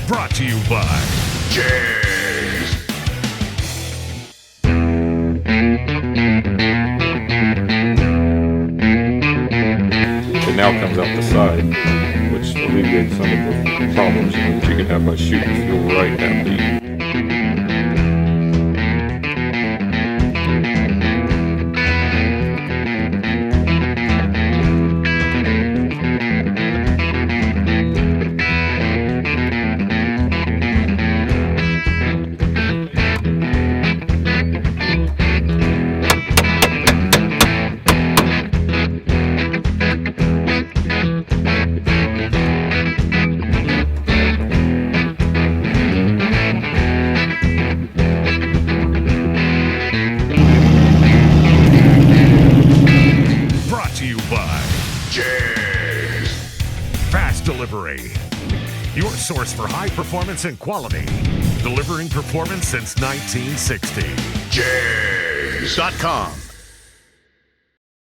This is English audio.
Brought to you by JEGS. It now comes out the side, which alleviates some of the problems that you can have by shooting fuel right at the JEGS. Fast delivery. Your source for high performance and quality. Delivering performance since 1960. JEGS.com.